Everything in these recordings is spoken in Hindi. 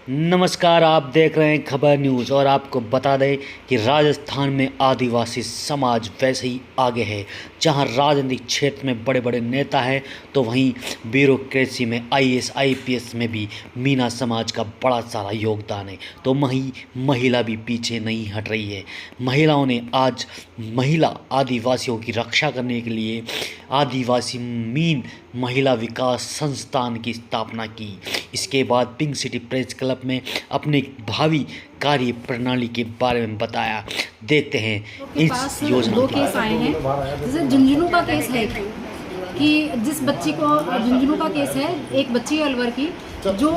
नमस्कार, आप देख रहे हैं खबर न्यूज़ और आपको बता दें कि राजस्थान में आदिवासी समाज वैसे ही आगे है। जहां राजनीतिक क्षेत्र में बड़े बड़े नेता हैं तो वहीं ब्यूरोक्रेसी में आईएएस आईपीएस में भी मीना समाज का बड़ा सारा योगदान है। तो वहीं महिला भी पीछे नहीं हट रही है। महिलाओं ने आज महिला आदिवासियों की रक्षा करने के लिए आदिवासी मीन महिला विकास संस्थान की स्थापना की। इसके बाद पिंक सिटी प्रेस क्लब में अपनी भावी कार्य प्रणाली के बारे में बताया। देखते हैं इस योजना दो केस आए हैं। जैसे झुंझुनू का केस है कि जिस बच्ची को झुंझुनू का केस है, एक बच्ची है अलवर की जो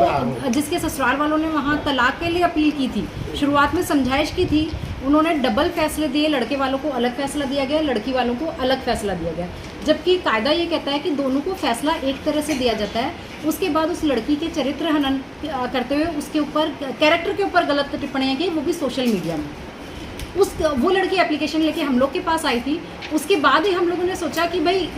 जिसके ससुराल वालों ने वहाँ तलाक के लिए अपील की थी। शुरुआत में समझाइश की थी, उन्होंने डबल फैसले दिए, लड़के वालों को अलग फैसला दिया गया, लड़की वालों को अलग फैसला दिया गया। जबकि कायदा ये कहता है कि दोनों को फैसला एक तरह से दिया जाता है। उसके बाद उस लड़की के चरित्र हनन करते हुए उसके ऊपर कैरेक्टर के ऊपर गलत टिप्पणियाँ की, वो भी सोशल मीडिया में। वो लड़की एप्लीकेशन लेके हम लोग के पास आई थी। उसके बाद ही हम लोगों ने सोचा कि भाई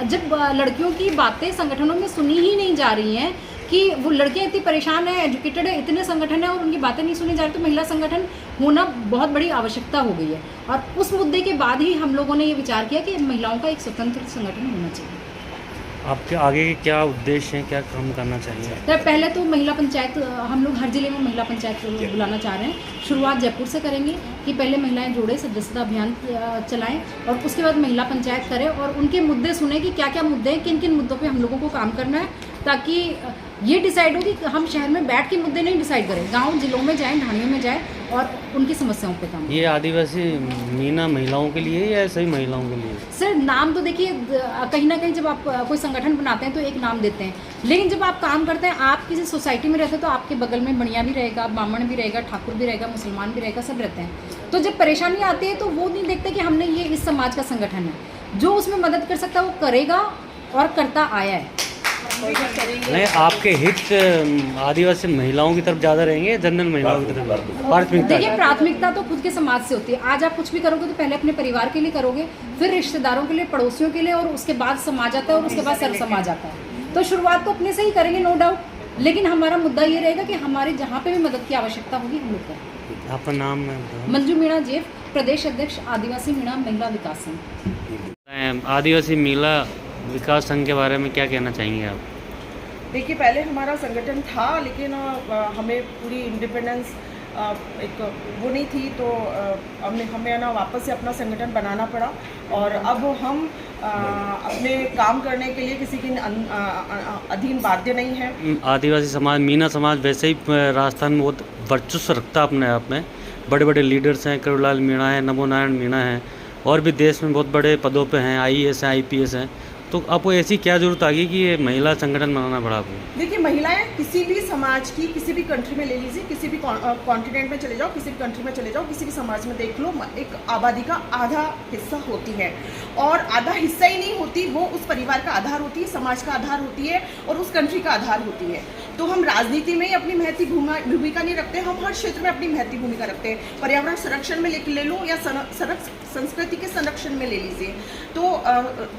जब लड़कियों की बातें संगठनों में सुनी ही नहीं जा रही हैं, कि वो लड़कियां इतनी परेशान है, एजुकेटेड है, इतने संगठन है और उनकी बातें नहीं सुनी जा रही, तो महिला संगठन होना बहुत बड़ी आवश्यकता हो गई है। और उस मुद्दे के बाद ही हम लोगों ने ये विचार किया कि महिलाओं का एक स्वतंत्र संगठन होना चाहिए। आपके आगे के क्या उद्देश्य हैं, क्या काम करना चाहिए? तो पहले तो महिला पंचायत, हम लोग हर जिले में महिला पंचायत बुलाना चाह रहे हैं। शुरुआत जयपुर से करेंगे कि पहले महिलाएं जोड़े, सदस्यता अभियान चलाएं और उसके बाद महिला पंचायत करें और उनके मुद्दे सुने कि क्या क्या मुद्दे हैं, किन किन मुद्दों पे हम लोगों को काम करना है, ताकि ये डिसाइड हो कि हम शहर में बैठ के मुद्दे नहीं डिसाइड करें, गाँव जिलों में जाएँ, ढाणियों में जाएँ और उनकी समस्याओं पे काम। ये आदिवासी मीना महिलाओं के लिए या सही महिलाओं के लिए? सर नाम तो देखिए, कहीं ना कहीं जब आप कोई संगठन बनाते हैं तो एक नाम देते हैं, लेकिन जब आप काम करते हैं, आप किसी सोसाइटी में रहते हैं तो आपके बगल में बनिया भी रहेगा, ब्राह्मण भी रहेगा, ठाकुर भी रहेगा, मुसलमान भी रहेगा, सब रहते हैं। तो जब परेशानी आती है तो वो नहीं देखते कि हमने ये इस समाज का संगठन है, जो उसमें मदद कर सकता है वो करेगा और करता आया है। नहीं, आपके हित आदिवासी महिलाओं की तरफ ज़्यादा रहेंगे, जनरल महिलाओं की तरफ प्राथमिकता? देखिए, प्राथमिकता तो खुद के समाज से होती है। आज आप कुछ भी करोगे तो पहले अपने परिवार के लिए करोगे, फिर रिश्तेदारों के लिए, पड़ोसियों के लिए, और उसके बाद समाज आता है और उसके बाद सर्व समाज आता है। तो शुरुआत तो अपने से ही करेंगे, नो डाउट, लेकिन हमारा मुद्दा ये रहेगा कि हमारे जहाँ पे भी मदद की आवश्यकता होगी हम लोग करें। आपका नाम है? मंजू मीणा जेफ, प्रदेश अध्यक्ष आदिवासी मीणा महिला विकास संघ। आदिवासी महिला विकास संघ के बारे में क्या कहना चाहेंगे आप? देखिए, पहले हमारा संगठन था लेकिन हमें पूरी इंडिपेंडेंस एक वो नहीं थी, तो हमें ना वापस से अपना संगठन बनाना पड़ा और अब हम अपने काम करने के लिए किसी के अधीन बाध्य नहीं है। आदिवासी समाज, मीना समाज वैसे ही राजस्थान में बहुत वर्चस्व रखता है अपने आप में। बड़े बड़े लीडर्स हैं, करुलाल मीणा है, नमो नारायण मीणा है और भी देश में बहुत बड़े पदों पे हैं, आईएएस हैं, आईपीएस हैं। तो आपको ऐसी क्या जरूरत आ गई कि ये महिला संगठन बनाना पड़ा आपको? देखिए, महिलाएं किसी भी समाज की, किसी भी कंट्री में ले लीजिए, किसी भी कॉन्टिनेंट में चले जाओ, किसी भी कंट्री में चले जाओ, किसी भी समाज में देख लो, एक आबादी का आधा हिस्सा होती है और आधा हिस्सा ही नहीं होती, वो उस परिवार का आधार होती है, समाज का आधार होती है और उस कंट्री का आधार होती है। तो हम राजनीति में ही अपनी महती भूमिका नहीं रखते, हम हर क्षेत्र में अपनी महती भूमिका रखते हैं। पर्यावरण संरक्षण में ले लो या संस्कृति के संरक्षण में ले लीजिए। तो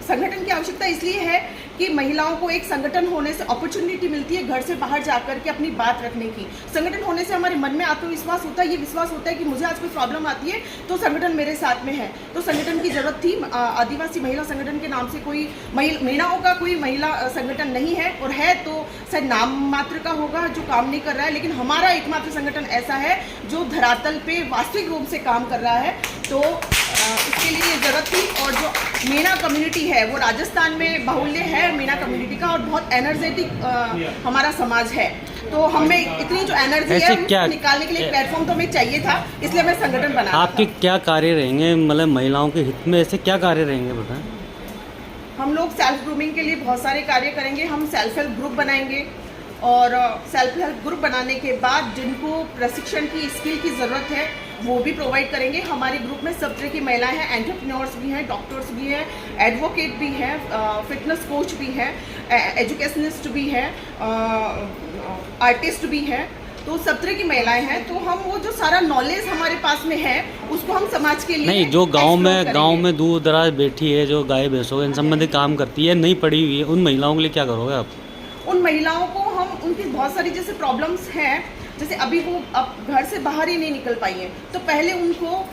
संगठन की आवश्यकता इसलिए है कि महिलाओं को एक संगठन होने से अपॉर्चुनिटी मिलती है घर से बाहर जाकर के अपनी बात रखने की। संगठन होने से हमारे मन में आत्मविश्वास होता है, ये विश्वास होता है कि मुझे आज कोई प्रॉब्लम आती है तो संगठन मेरे साथ में है। तो संगठन की जरूरत थी। आदिवासी महिला संगठन के नाम से कोई महिलाओं का कोई महिला संगठन नहीं है, और है तो शायद नाम मात्र का होगा जो काम नहीं कर रहा है, लेकिन हमारा एकमात्र संगठन ऐसा है जो धरातल पे वास्तविक रूप से काम कर रहा है। तो इसके लिए ये जरूरत थी। और जो मीना कम्युनिटी है वो राजस्थान में बाहुल्य है मीना कम्युनिटी का, और बहुत एनर्जेटिक हमारा समाज है। तो हमें इतनी जो एनर्जी है उसको निकालने के लिए प्लेटफॉर्म तो हमें चाहिए था, इसलिए हमें संगठन बनाना था। आपके क्या कार्य रहेंगे, मतलब महिलाओं के हित में ऐसे क्या कार्य रहेंगे बताएं? हम लोग सेल्फ ग्रूमिंग के लिए बहुत सारे कार्य करेंगे। हम सेल्फ हेल्प ग्रुप बनाएंगे और सेल्फ हेल्प ग्रुप बनाने के बाद जिनको प्रशिक्षण की स्किल की ज़रूरत है वो भी प्रोवाइड करेंगे। हमारे ग्रुप में सब तरह की महिलाएं हैं, एंटरप्रेन्योर्स भी हैं, डॉक्टर्स भी हैं, एडवोकेट भी हैं, फिटनेस कोच भी हैं, एजुकेशनिस्ट भी हैं, आर्टिस्ट भी हैं। तो सब तरह की महिलाएं हैं। तो हम वो जो सारा नॉलेज हमारे पास में है उसको हम समाज के लिए नहीं, जो गांव में दूर दराज बैठी है, जो गाय भैंसों इन संबंधित काम करती है, नहीं पढ़ी हुई है, उन महिलाओं के लिए क्या करोगे आप? उन महिलाओं को हम उनकी बहुत सारी जैसे प्रॉब्लम्स हैं जैसे अभी वो अब घर से बाहर ही नहीं निकल पाई हैं, तो पहले उनको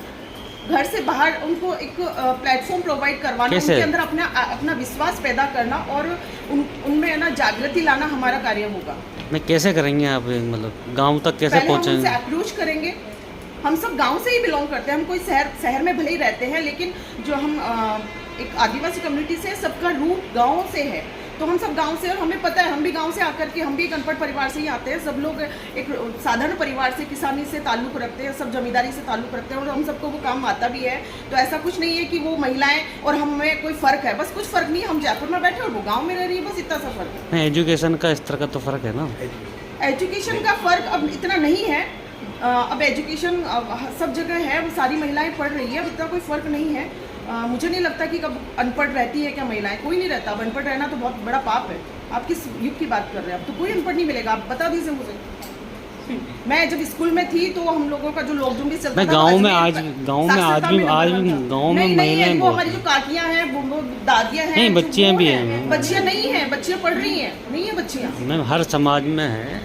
घर से बाहर उनको एक प्लेटफॉर्म प्रोवाइड करवाना, कैसे? उनके अंदर अपना विश्वास पैदा करना और उनमें है ना जागृति लाना हमारा कार्य होगा। नहीं कैसे करेंगे आप, मतलब गांव तक कैसे पहले हम उनसे पहुंचेंगे? अप्रोच करेंगे। हम सब गांव से ही बिलोंग करते हैं, हम कोई शहर में भले ही रहते हैं, लेकिन जो हम एक आदिवासी कम्युनिटी से, सबका रूट गाँव से है, तो हम सब गांव से, और हमें पता है हम भी गांव से आकर के, हम भी एक अनपढ़ परिवार से ही आते हैं। सब लोग एक साधारण परिवार से, किसानी से ताल्लुक़ रखते हैं, सब जमींदारी से ताल्लुक़ रखते हैं, और हम सबको वो काम आता भी है। तो ऐसा कुछ नहीं है कि वो महिलाएं और हमें कोई फ़र्क है, बस कुछ फ़र्क नहीं है। हम जयपुर में बैठे और वो गाँव में रह रही है, बस इतना सा फ़र्क है। नहीं, एजुकेशन का स्तर का तो फ़र्क है ना। एजुकेशन का फ़र्क अब इतना नहीं है। अब एजुकेशन सब जगह है, वो सारी महिलाएं पढ़ रही है, अब इतना कोई फ़र्क नहीं है। मुझे नहीं लगता कि कब अनपढ़ रहती है क्या महिलाएं, कोई नहीं रहता। अब अनपढ़ रहना तो बहुत बड़ा पाप है। आप किस युग की बात कर रहे हैं? अब तो कोई अनपढ़ नहीं मिलेगा, आप बता दीजिए मुझे। मैं जब स्कूल में थी तो हम लोगों का जो लोकजुम भी चलता था, गाँव में आज भी गाँव में महिलाएं वो हमारी जो काकियां हैं, वो दादियां हैं, नहीं, बच्चियां भी हैं। बच्चियां नहीं हैं, बच्चियां पढ़ रही हैं, नहीं है बच्चियां। मैम हर समाज में है।